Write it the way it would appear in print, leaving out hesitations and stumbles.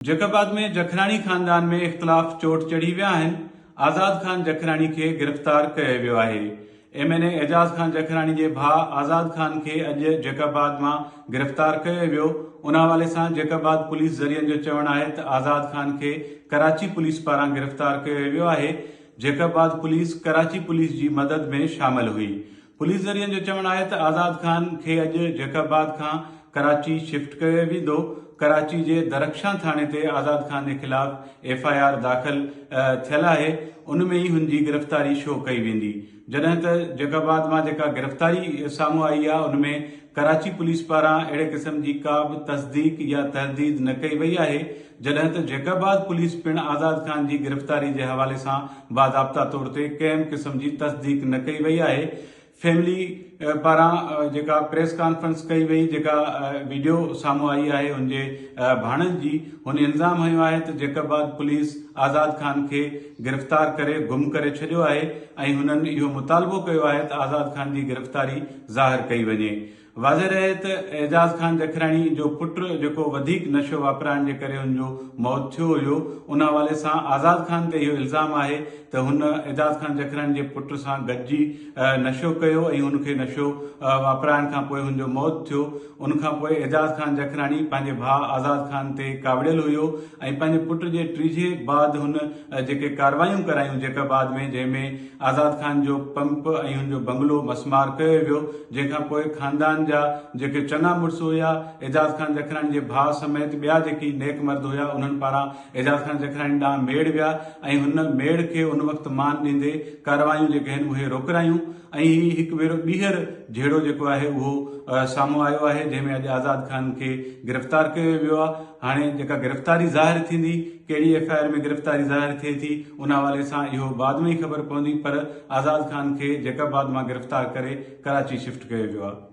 जैकबाद में जखराणी खानदान में इख़्तिलाफ़ चोट चढ़ी विया आहिनि। आज़ाद खान जखराणी खे गिरफ़्तार कयो वियो आहे। एमएनए एजाज़ खान जखराणी जे भाउ आज़ाद खान खे अॼु जैकबाद मां गिरफ़्तार कयो वियो। उन हवाले सां जैकबाद पुलिस ज़रियनि जो चवणु आहे त आज़ाद खान खे कराची पुलिस पारां गिरफ़्तार कयो वियो आहे। जैकबाद पुलिस कराची पुलिस जी मदद में शामिल हुई। पुलिस ज़रियनि जो चवणु आहे त आज़ाद खान खे अॼु जैकबाद खां कराची शिफ्ट कयो वेंदो। कराची जे दरख्शां थाणे ते आज़ाद खान जे ख़िलाफ़ एफआईआर दाख़िल थियल आहे। उन में ई हुनजी गिरफ़्तारी शो कई वेंदी। जॾहिं त जैकबाद मां जेका गिरफ़्तारी साम्हूं आई आहे उन में कराची पुलिस पारां अहिड़े क़िस्म जी का बि तस्दीक या तहदीद न कई वई आहे। जॾहिं त जैकबाद पुलिस पिणु आज़ाद खान जी गिरफ़्तारी जे हवाले सां बाज़ाब्ता तौर ते कंहिं बि क़िस्म जी तस्दीक न कई वई आहे। फैमिली पारां जेका प्रेस कॉन्फ्रेंस कई वई, जेका वीडियो साम्हूं आई आहे उनजे भाणनि जी, हुन इल्ज़ाम हयो आहे त जैकबाद पुलिस आज़ाद खान खे गिरफ़्तार करे गुम करे छॾियो आहे ऐं हुननि इहो मुतालबो कयो आहे त आज़ाद खान जी गिरफ़्तारी ज़ाहिर कई वञे। वाज़े रहे त एजाज़ खान जखराणी जो पुटु जेको वधीक नशो वापराइण जे करे हुनजो मौत थियो हुयो, उन हवाले सां आज़ाद खान ते इहो इल्ज़ाम आहे त हुन एजाज़ खान जखराणी जे पुट सां गॾिजी नशो कयो ऐं हुनखे नशो वापराइण खां पोइ हुनजो मौत थियो। उनखां पोइ एजाज़ खान जखराणी पंहिंजे भाउ आज़ाद खान ते कावड़ियल हुयो ऐं पंहिंजे पुट जे टीजे बाद हुन जेके कार्रवायूं करायूं जैकबाद में, जंहिंमें आज़ाद खान जो पंप ऐं हुनजो बंगलो मसमार कयो वियो, जंहिंखां पोइ खानदान जा जेके चङा मुड़ुस हुया, एजाज़ खान जखराणी जे भाउ समेत ॿिया जेकी नेक मर्द हुया, उन्हनि पारां एजाज़ खान जखराणी ॾांहुं मेड़ विया ऐं हुन मेड़ खे उन वक़्तु मान ॾींदे कार्रवायूं जेके आहिनि उहे रोकरायूं ऐं हिकु भेरो ॿीहर जहिड़ो जेको आहे उहो साम्हूं आयो आहे, जंहिंमें अॼु आज़ाद खान खे गिरफ़्तार कयो वियो आहे। हाणे जेका गिरफ़्तारी ज़ाहिर थींदी, कहिड़ी एफआईआर में गिरफ़्तारी ज़ाहिर थिए थी, उन हवाले सां इहो बाद में ई ख़बर पवंदी, पर आज़ाद खान खे जैकबाद मां गिरफ़्तार करे कराची शिफ्ट कयो वियो आहे।